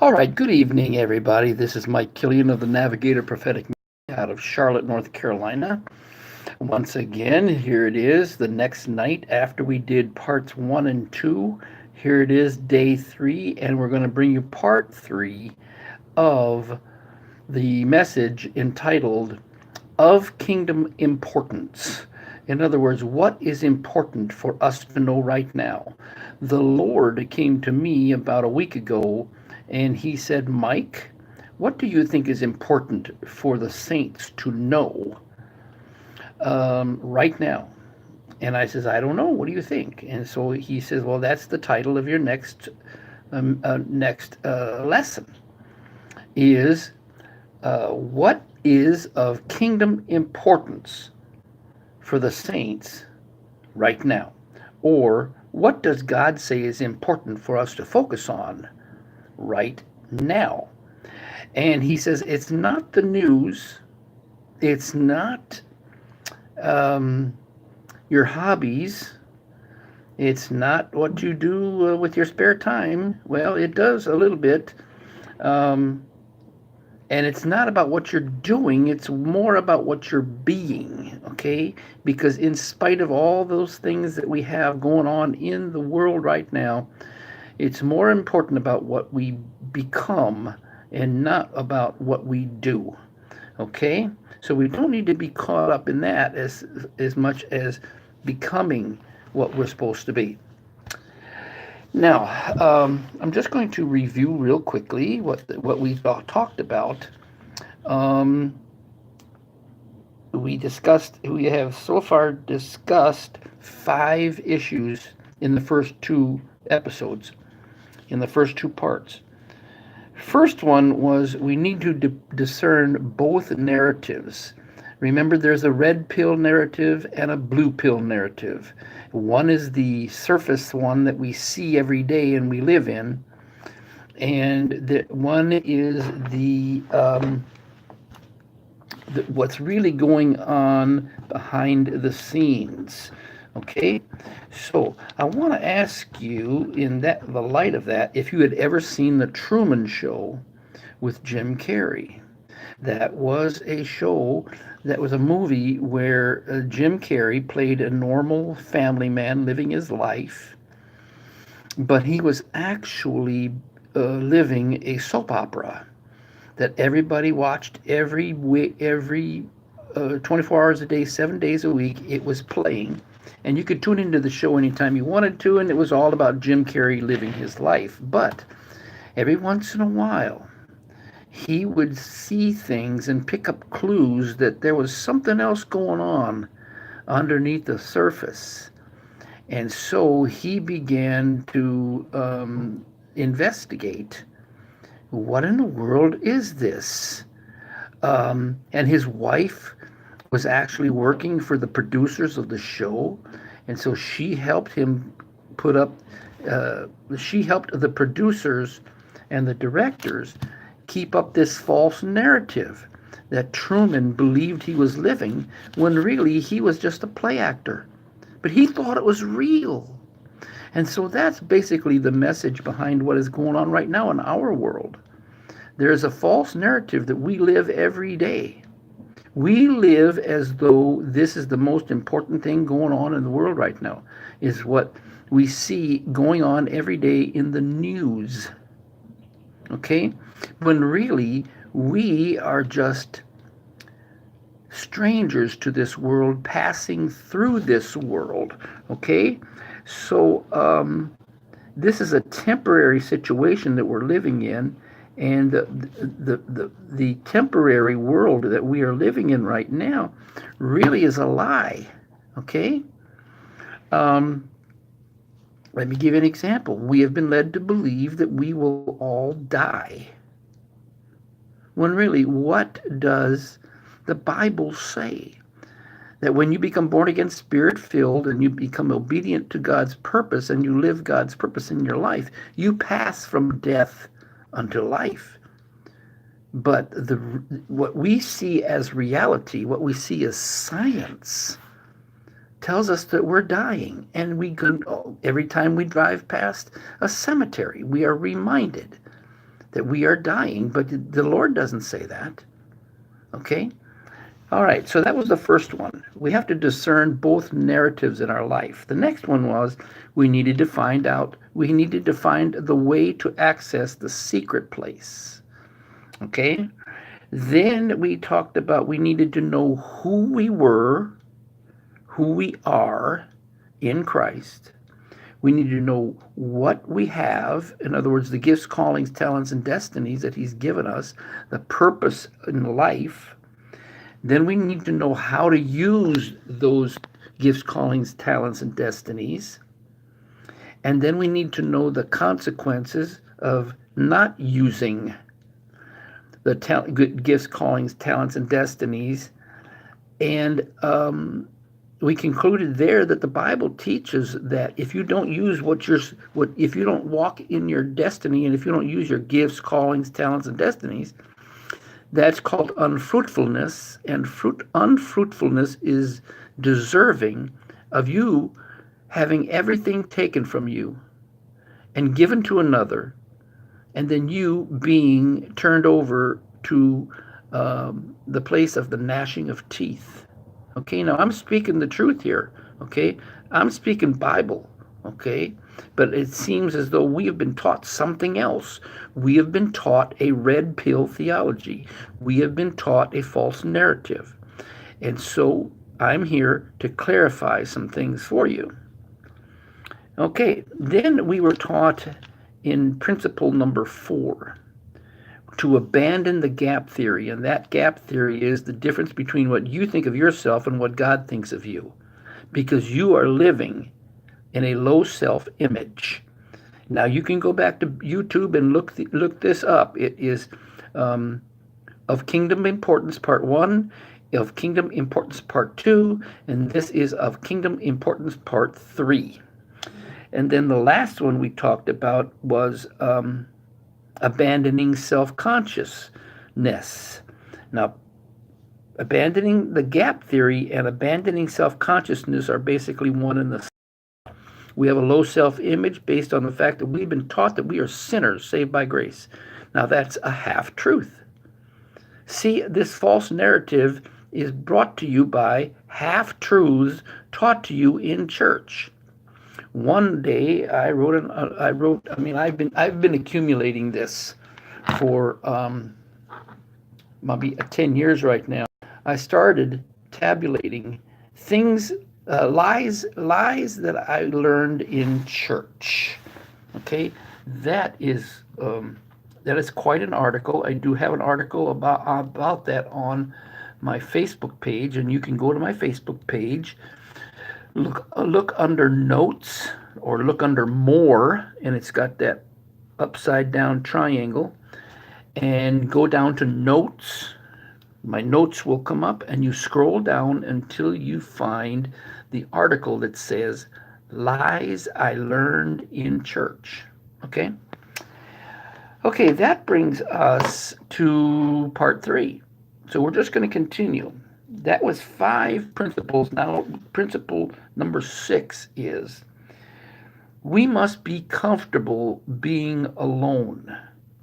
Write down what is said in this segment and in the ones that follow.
All right, good evening, everybody. This is Mike Killian of the Navigator Prophetic Media out of Charlotte, North Carolina. Once again, here it is, the next night after we did parts 1 and 2. Here it is, day 3, and we're going to bring you part 3 of the message entitled Of Kingdom Importance. In other words, what is important for us to know right now? The Lord came to me about a week ago and he said, Mike, what do you think is important for the saints to know right now? And I says, I don't know. What do you think? And so he says, well, that's the title of your next lesson is what is of kingdom importance for the saints right now? Or what does God say is important for us to focus on right now? And he says it's not the news, it's not um, your hobbies, it's not what you do with your spare time. Well, it does a little bit. Um, and it's not about what you're doing, it's more about what you're being, okay? Because in spite of all those things that we have going on in the world right now, it's more important about what we become and not about what we do, okay? So we don't need to be caught up in that as much as becoming what we're supposed to be. Now, I'm just going to review real quickly what we talked about. Um, we have so far discussed 5 issues in the first 2 episodes, in the first 2 parts. First one was we need to discern both narratives. Remember, there's a red pill narrative and a blue pill narrative. One is the surface one that we see every day and we live in, and the one is what's really going on behind the scenes. Okay, so I want to ask you, in the light of that, if you had ever seen the Truman Show with Jim Carrey. That was a show, that was a movie where Jim Carrey played a normal family man living his life, but he was actually living a soap opera that everybody watched every 24 hours a day, 7 days a week. It was playing, and you could tune into the show anytime you wanted to, and it was all about Jim Carrey living his life. But every once in a while, he would see things and pick up clues that there was something else going on underneath the surface. And so he began to investigate, what in the world is this? And his wife was actually working for the producers of the show. And so she helped him put up, she helped the producers and the directors keep up this false narrative that Truman believed he was living when really he was just a play actor. But he thought it was real. And so that's basically the message behind what is going on right now in our world. There is a false narrative that we live every day. We live as though this is the most important thing going on in the world right now, is what we see going on every day in the news. Okay? When really we are just strangers to this world, passing through this world. Okay? So this is a temporary situation that we're living in, and the temporary world that we are living in right now really is a lie. Okay? Let me give you an example. We have been led to believe that we will all die. When really, what does the Bible say? That when you become born again, spirit filled, and you become obedient to God's purpose and you live God's purpose in your life, you pass from death unto life. But what we see as reality, what we see as science, tells us that we're dying. And every time we drive past a cemetery, we are reminded that we are dying, but the Lord doesn't say that. Okay? All right, so that was the first one. We have to discern both narratives in our life. The next one was we needed to find the way to access the secret place. Okay? Then we talked about we needed to know who we were, who we are in Christ. We need to know what we have, in other words, the gifts, callings, talents, and destinies that He's given us, the purpose in life. Then we need to know how to use those gifts, callings, talents, and destinies. And then we need to know the consequences of not using the gifts, callings, talents, and destinies. And we concluded there that the Bible teaches that if you don't use if you don't walk in your destiny, and if you don't use your gifts, callings, talents, and destinies, that's called unfruitfulness, and unfruitfulness is deserving of you having everything taken from you and given to another, and then you being turned over to the place of the gnashing of teeth. Okay, now I'm speaking the truth here. Okay, I'm speaking Bible. Okay, but it seems as though we have been taught something else. We have been taught a red pill theology. We have been taught a false narrative. And so I'm here to clarify some things for you. Okay, then we were taught in principle number 4 to abandon the gap theory. And that gap theory is the difference between what you think of yourself and what God thinks of you, because you are living in a low self-image. Now you can go back to YouTube and look this up. It is of Kingdom Importance Part 1, of Kingdom Importance Part 2, and this is of Kingdom Importance Part 3. And then the last one we talked about was abandoning self-consciousness. Now, abandoning the gap theory and abandoning self-consciousness are basically one and the same. We have a low self-image based on the fact that we've been taught that we are sinners saved by grace. Now, that's a half-truth. See, this false narrative is brought to you by half-truths taught to you in church. One day I've been accumulating this for maybe 10 years right now. I started tabulating things, lies that I learned in church. Okay, that is quite an article. I do have an article about that on my Facebook page, and you can go to my Facebook page. Look under notes, or look under more, and it's got that upside down triangle, and go down to notes. My notes will come up, and you scroll down until you find the article that says lies I learned in church. Okay, that brings us to part 3. So we're just going to continue. That was 5 principles. Now, principle number 6 is we must be comfortable being alone.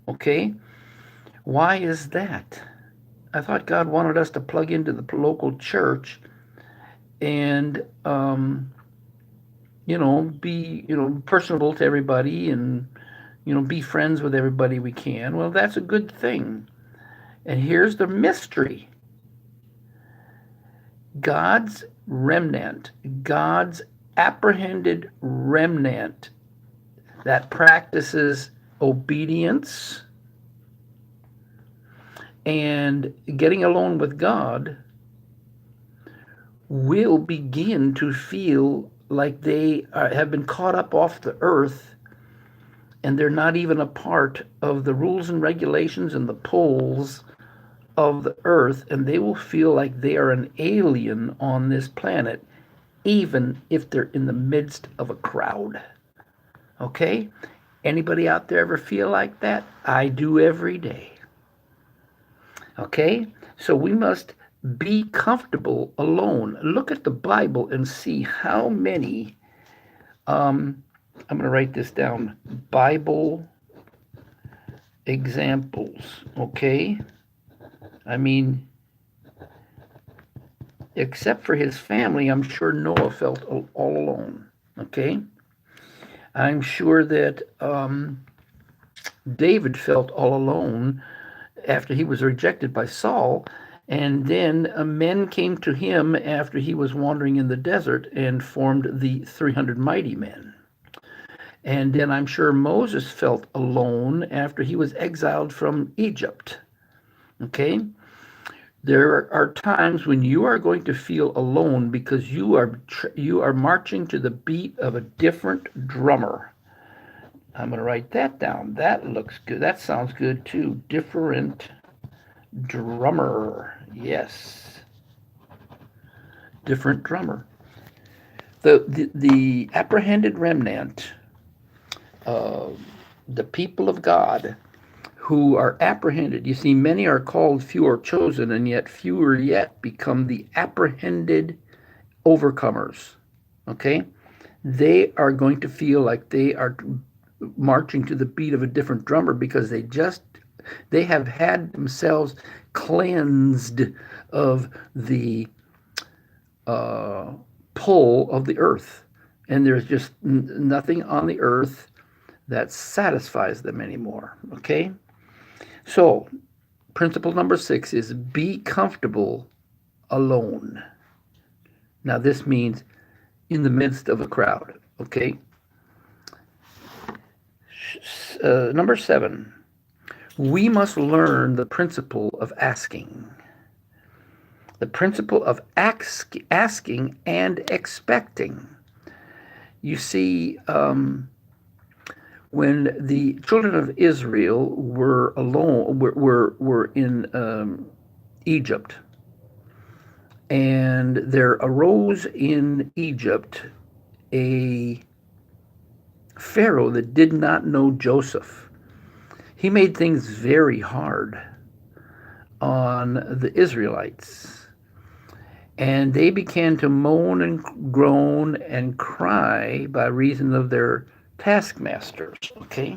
Okay? Why is that? I thought God wanted us to plug into the local church and, be, personable to everybody and, be friends with everybody we can. Well, that's a good thing. And here's the mystery. God's remnant, God's apprehended remnant that practices obedience and getting alone with God will begin to feel like they have been caught up off the earth, and they're not even a part of the rules and regulations and the pulls of the earth, and they will feel like they are an alien on this planet, even if they're in the midst of a crowd. Okay? Anybody out there ever feel like that? I do every day. Okay? So we must be comfortable alone. Look at the Bible and see how many, I'm going to write this down, Bible examples, okay? I mean, except for his family, I'm sure Noah felt all alone, okay? I'm sure that David felt all alone after he was rejected by Saul. And then men came to him after he was wandering in the desert and formed the 300 mighty men. And then I'm sure Moses felt alone after he was exiled from Egypt. Okay? There are times when you are going to feel alone because you are marching to the beat of a different drummer. I'm going to write that down. That looks good. That sounds good too. Different drummer. Yes. Different drummer. The apprehended remnant, the people of God who are apprehended. You see, many are called, few are chosen, and yet fewer yet become the apprehended overcomers. Okay? They are going to feel like they are marching to the beat of a different drummer because they have had themselves cleansed of the pull of the earth. And there's just nothing on the earth that satisfies them anymore. Okay? So, principle number 6 is be comfortable alone. Now, this means in the midst of a crowd. Okay? Number 7, we must learn the principle of asking. The principle of asking and expecting. You see, when the children of Israel were alone, were in Egypt, and there arose in Egypt a Pharaoh that did not know Joseph. He made things very hard on the Israelites. And they began to moan and groan and cry by reason of their taskmasters. Okay?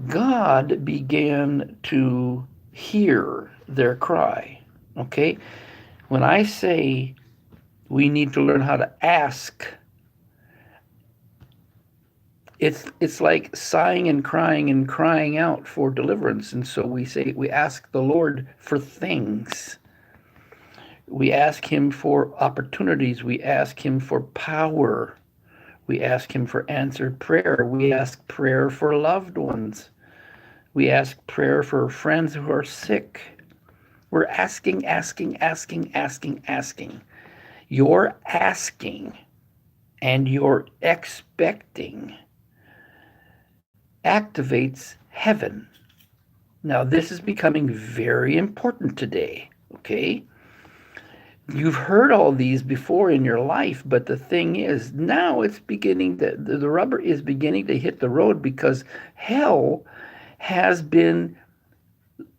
God began to hear their cry. Okay? When I say we need to learn how to ask, it's like sighing and crying out for deliverance. And so we ask the Lord for things. We ask him for opportunities. We ask him for power. We ask him for answered prayer. We ask prayer for loved ones. We ask prayer for friends who are sick. We're asking. Your asking and your expecting activates heaven. Now, this is becoming very important today, okay? You've heard all these before in your life, but the thing is, now it's beginning, the rubber is beginning to hit the road because hell has been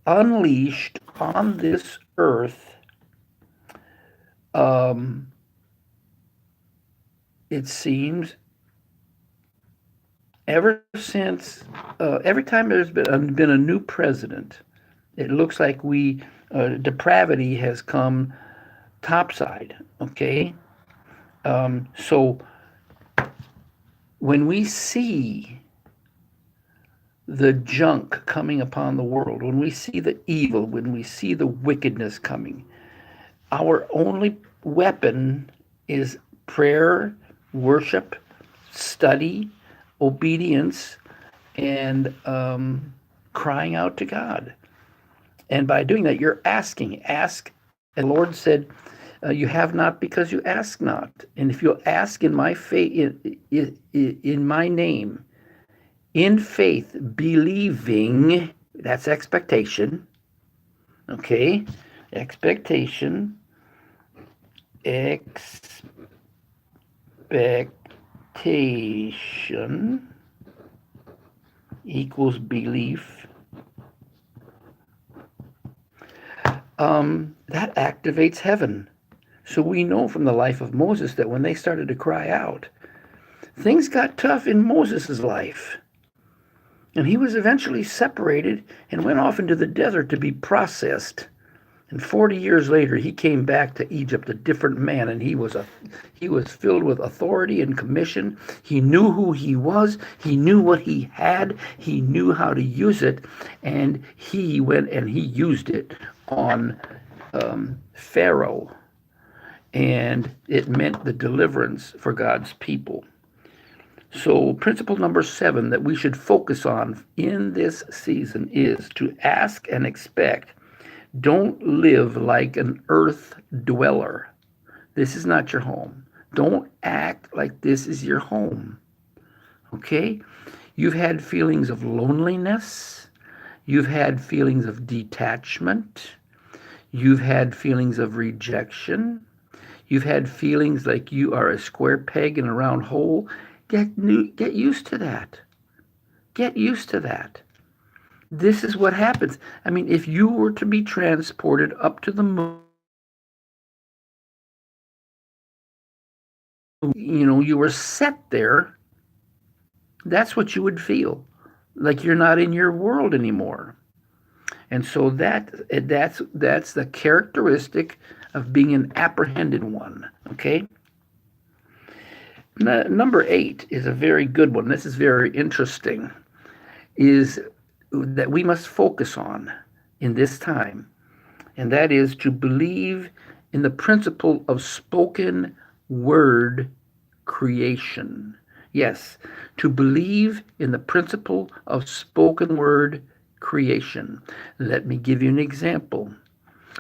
unleashed on this earth. It seems ever since, every time there's been a new president, it looks like depravity has come topside. Okay, so when we see the junk coming upon the world, when we see the evil, when we see the wickedness coming, our only weapon is prayer, worship, study, obedience, and crying out to God. And by doing that, you're asking. Ask. And the Lord said, you have not because you ask not. And if you ask in my faith, in my name, in faith, believing, that's expectation. Okay? Expectation. Expectation equals belief. That activates heaven. So we know from the life of Moses that when they started to cry out, things got tough in Moses' life. And he was eventually separated and went off into the desert to be processed. And 40 years later, he came back to Egypt a different man, and he was filled with authority and commission. He knew who he was. He knew what he had. He knew how to use it, and he went and he used it on Pharaoh, and it meant the deliverance for God's people. So, principle number 7 that we should focus on in this season is to ask and expect. Don't live like an earth dweller. This is not your home. Don't act like this is your home. Okay? You've had feelings of loneliness. You've had feelings of detachment. You've had feelings of rejection. You've had feelings like you are a square peg in a round hole. Get used to that. Get used to that. This is what happens. I mean, if you were to be transported up to the moon, you were set there, that's what you would feel. Like you're not in your world anymore. And so that's the characteristic of being an apprehended one. Okay? Number 8 is a very good one. This is very interesting. Is that we must focus on in this time, and that is to believe in the principle of spoken word creation. Yes, to believe in the principle of spoken word creation. Let me give you an example.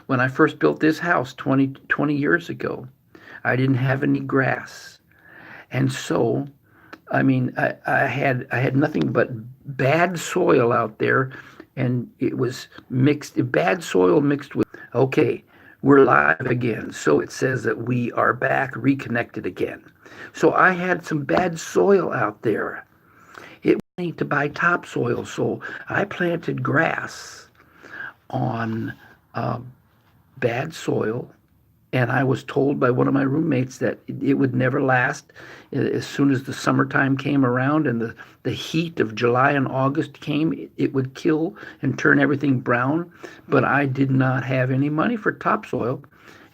When I first built this house 20 years ago, I didn't have any grass. And so I mean, I had nothing but bad soil out there, and it was mixed, bad soil mixed with, okay, we're live again. So it says that we are back, reconnected again. So I had some bad soil out there. It was need to buy topsoil, so I planted grass on bad soil. And I was told by one of my roommates that it would never last. As soon as the summertime came around and the heat of July and August came, it would kill and turn everything brown. But I did not have any money for topsoil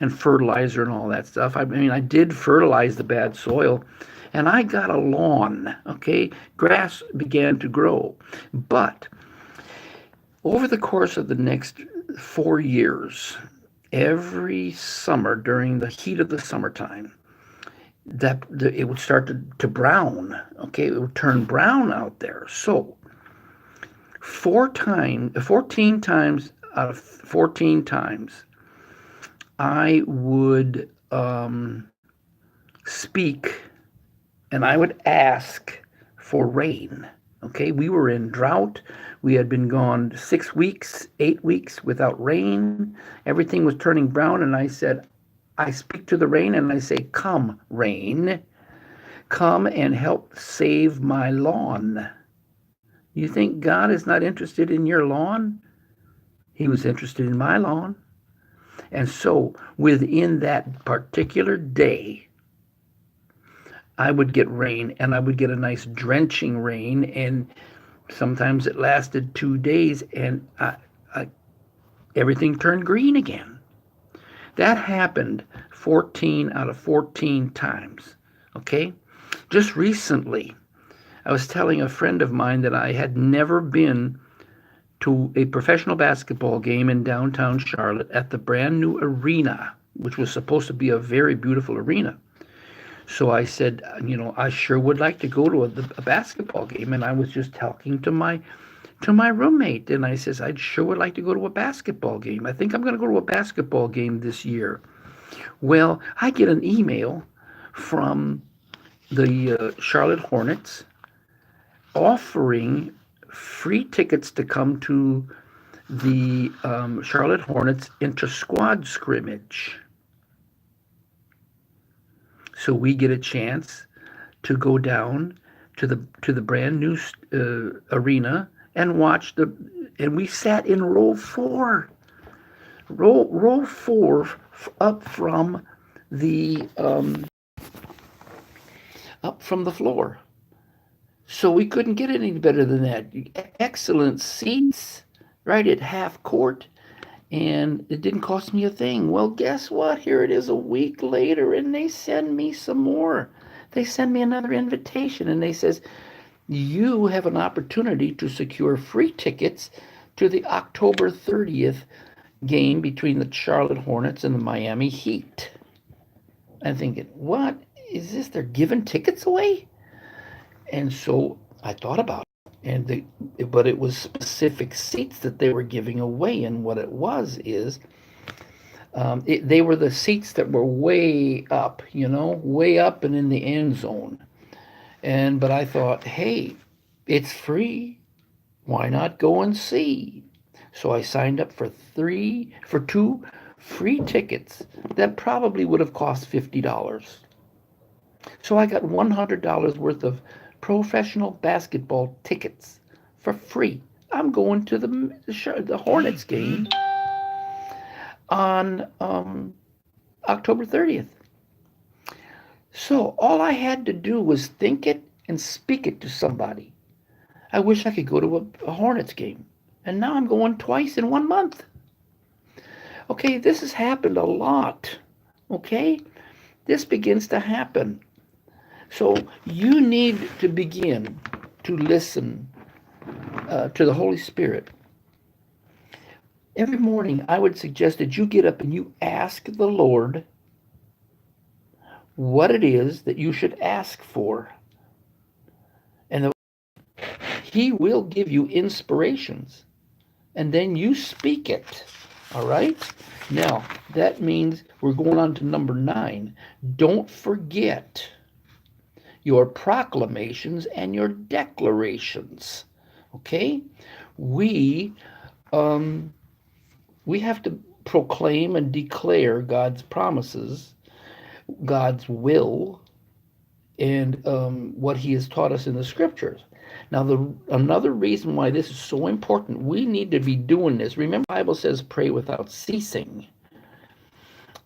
and fertilizer and all that stuff. I mean, I did fertilize the bad soil, and I got a lawn, okay? Grass began to grow. But over the course of the next 4 years, every summer during the heat of the summertime, it would start to brown. Okay, it would turn brown out there. So 14 times out of 14 times, I would speak and I would ask for rain. Okay, we were in drought. We had been gone 6 weeks, 8 weeks without rain. Everything was turning brown, and I said, I speak to the rain and I say, come, rain, come and help save my lawn. You think God is not interested in your lawn? He was interested in my lawn. And so within that particular day, I would get rain, and I would get a nice drenching rain, and sometimes it lasted 2 days, and everything turned green again. That happened 14 out of 14 times. Okay? Just recently, I was telling a friend of mine that I had never been to a professional basketball game in downtown Charlotte at the brand new arena, which was supposed to be a very beautiful arena. So I said, I sure would like to go to a basketball game. And I was just talking to my roommate, and I says, I sure would like to go to a basketball game. I think I'm going to go to a basketball game this year. Well, I get an email from the Charlotte Hornets offering free tickets to come to the Charlotte Hornets inter-squad scrimmage. So we get a chance to go down to the brand new arena and watch and we sat in row 4. Row 4 up from the floor. So we couldn't get any better than that. Excellent seats right at half court, and it didn't cost me a thing. Well, guess what? Here it is a week later, and they send me some more. They send me another invitation, and they says, you have an opportunity to secure free tickets to the October 30th game between the Charlotte Hornets and the Miami Heat. I'm thinking, what is this? They're giving tickets away? And so I thought about it, but it was specific seats that they were giving away, and what it was is they were the seats that were way up, way up and in the end zone. But I thought, hey, it's free. Why not go and see? So I signed up for two free tickets that probably would have cost $50. So I got $100 worth of professional basketball tickets for free. I'm going to the Hornets game on October 30th. So all I had to do was think it and speak it to somebody. I wish I could go to a Hornets game. And now I'm going twice in 1 month. Okay, this has happened a lot. Okay? This begins to happen. So you need to begin to listen to the Holy Spirit. Every morning, I would suggest that you get up and you ask the Lord what it is that you should ask for. And He will give you inspirations. And then you speak it. All right? Now, that means we're going on to number 9. Don't forget your proclamations and your declarations. Okay? We have to proclaim and declare God's promises, God's will, and what He has taught us in the Scriptures. Now, another reason why this is so important, we need to be doing this. Remember, the Bible says pray without ceasing.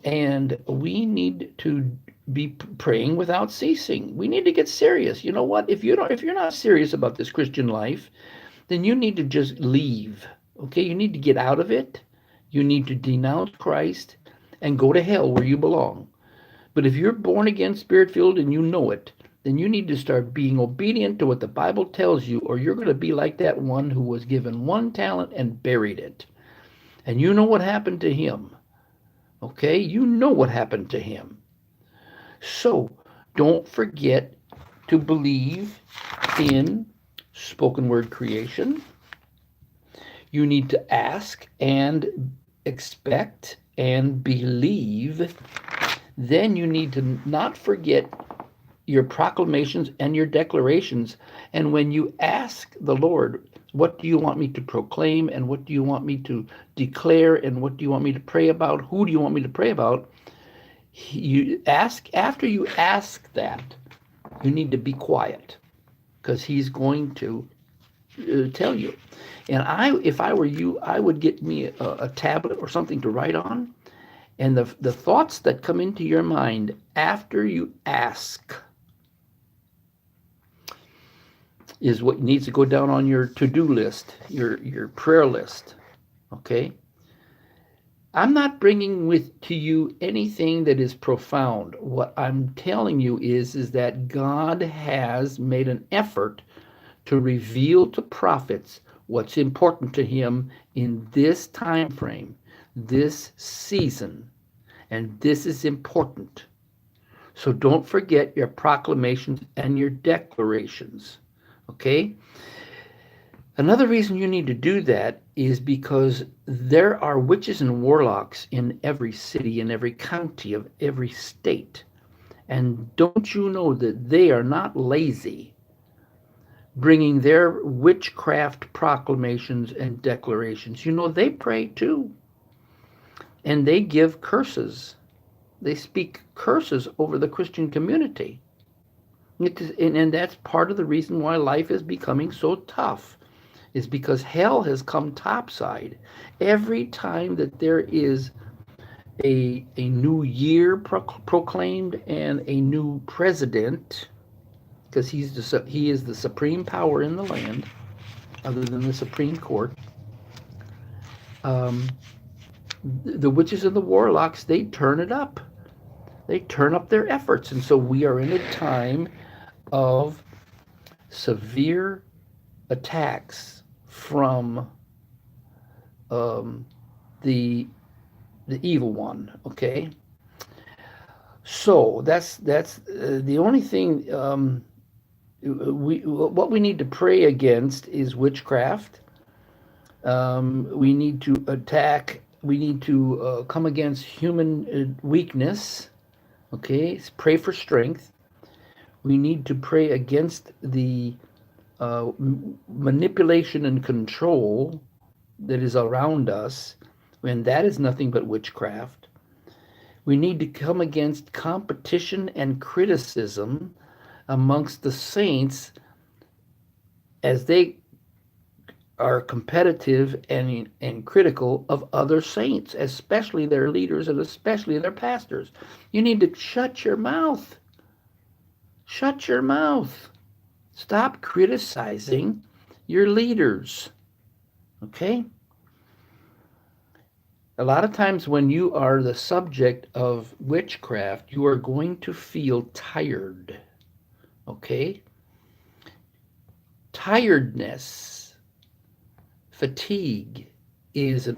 And we need to be praying without ceasing. We need to get serious. You know what? If you're not serious about this Christian life, then you need to just leave. Okay? You need to get out of it. You need to denounce Christ and go to hell where you belong. But if you're born again, spirit-filled, and you know it, then you need to start being obedient to what the Bible tells you, or you're going to be like that one who was given 1 talent and buried it. And you know what happened to him. Okay? You know what happened to him. So don't forget to believe in spoken word creation. You need to ask and expect and believe. Then you need to not forget your proclamations and your declarations. And when you ask the Lord, what do you want me to proclaim, and what do you want me to declare, and what do you want me to pray about, who do you want me to pray about, you ask. After you ask that, you need to be quiet, because He's going to tell you. And if I were you, I would get me a tablet or something to write on, and the thoughts that come into your mind after you ask is what needs to go down on your to-do list, your prayer list. Okay? I'm not bringing to you anything that is profound. What I'm telling you is that God has made an effort to reveal to prophets what's important to Him in this time frame, this season, and this is important. So don't forget your proclamations and your declarations. Okay? Another reason you need to do that is because there are witches and warlocks in every city, in every county of every state. And don't you know that they are not lazy bringing their witchcraft proclamations and declarations? You know, they pray too. And they give curses. They speak curses over the Christian community. And that's part of the reason why life is becoming so tough, is because hell has come topside. Every time that there is a new year proclaimed and a new president, because he is the supreme power in the land, other than the Supreme Court. Um, the witches and the warlocks, they turn it up. They turn up their efforts, and so we are in a time of severe attacks from um, the evil one. Okay, so that's the only thing. What we need to pray against is witchcraft. We need to attack. We need to come against human weakness. Okay, pray for strength. We need to pray against the manipulation and control that is around us, and that is nothing but witchcraft. We need to come against competition and criticism amongst the saints as they are competitive and critical of other saints, especially their leaders and especially their pastors. You need to shut your mouth. Shut your mouth. Stop criticizing your leaders. Okay? A lot of times when you are the subject of witchcraft, you are going to feel tired. Okay? Tiredness, fatigue is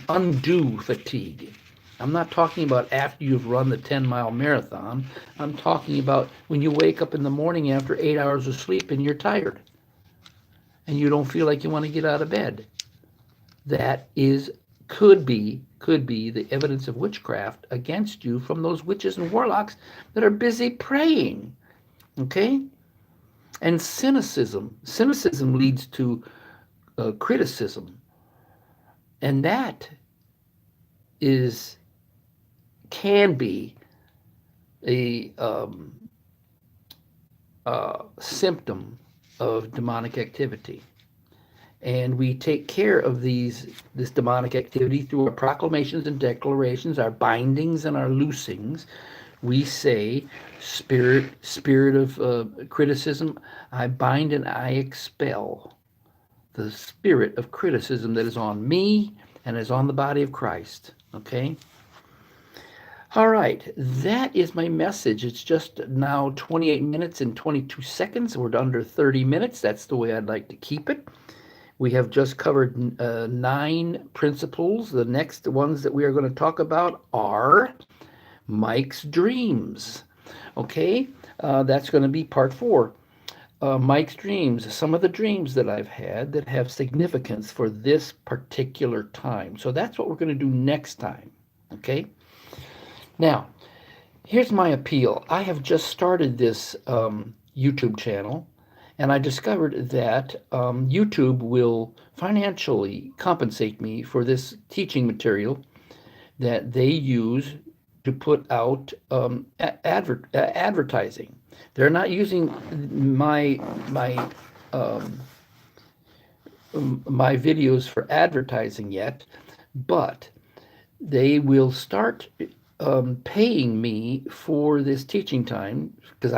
undue fatigue. I'm not talking about after you've run the 10-mile marathon. I'm talking about when you wake up in the morning after 8 hours of sleep and you're tired and you don't feel like you want to get out of bed. That could be the evidence of witchcraft against you from those witches and warlocks that are busy praying. Okay? And cynicism leads to criticism, and that can be a symptom of demonic activity. And we take care of this demonic activity through our proclamations and declarations, our bindings and our loosings. We say, spirit of criticism, I bind and I expel the spirit of criticism that is on me and is on the body of Christ. Okay? All right, that is my message. It's just now 28 minutes and 22 seconds. We're under 30 minutes. That's the way I'd like to keep it. We have just covered 9 principles. The next ones that we are going to talk about are Mike's dreams. Okay, that's going to be part 4. Mike's dreams, some of the dreams that I've had that have significance for this particular time. So that's what we're going to do next time. Okay. Now, here's my appeal. I have just started this YouTube channel, and I discovered that YouTube will financially compensate me for this teaching material that they use to put out advertising. They're not using my videos for advertising yet, but they will start paying me for this teaching time, because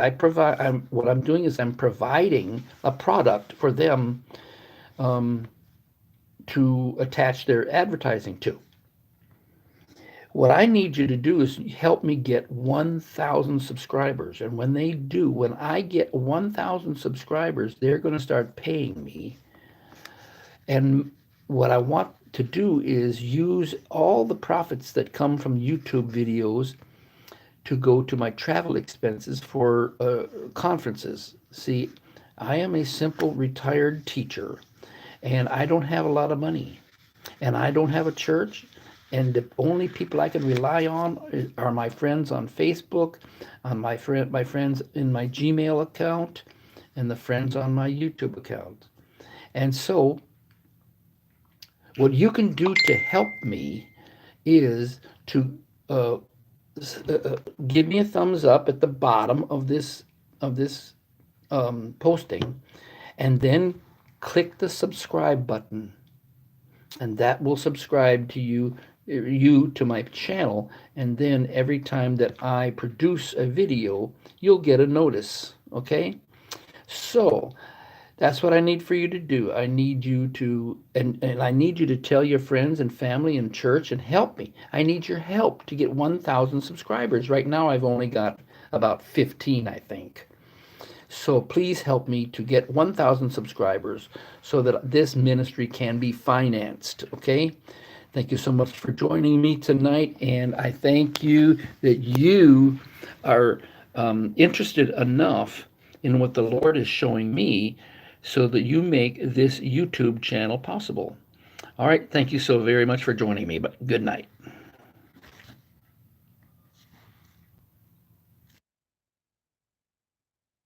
what I'm doing is I'm providing a product for them to attach their advertising to. What I need you to do is help me get 1,000 subscribers. And when I get 1,000 subscribers, they're going to start paying me. And what I want to do is use all the profits that come from YouTube videos to go to my travel expenses for conferences. See, I am a simple retired teacher, and I don't have a lot of money, and I don't have a church. And the only people I can rely on are my friends on Facebook, on my friends in my Gmail account, and the friends on my YouTube account. And so what you can do to help me is to give me a thumbs up at the bottom of this posting, and then click the subscribe button, and that will subscribe to you to my channel. And then every time that I produce a video, you'll get a notice. Okay? So that's what I need for you to do. I need you to, and I need you to tell your friends and family and church and help me. I need your help to get 1,000 subscribers. Right now, I've only got about 15, I think. So please help me to get 1,000 subscribers so that this ministry can be financed. Okay? Thank you so much for joining me tonight. And I thank you that you are interested enough in what the Lord is showing me so that you make this YouTube channel possible. All right. Thank you so very much for joining me. But good night.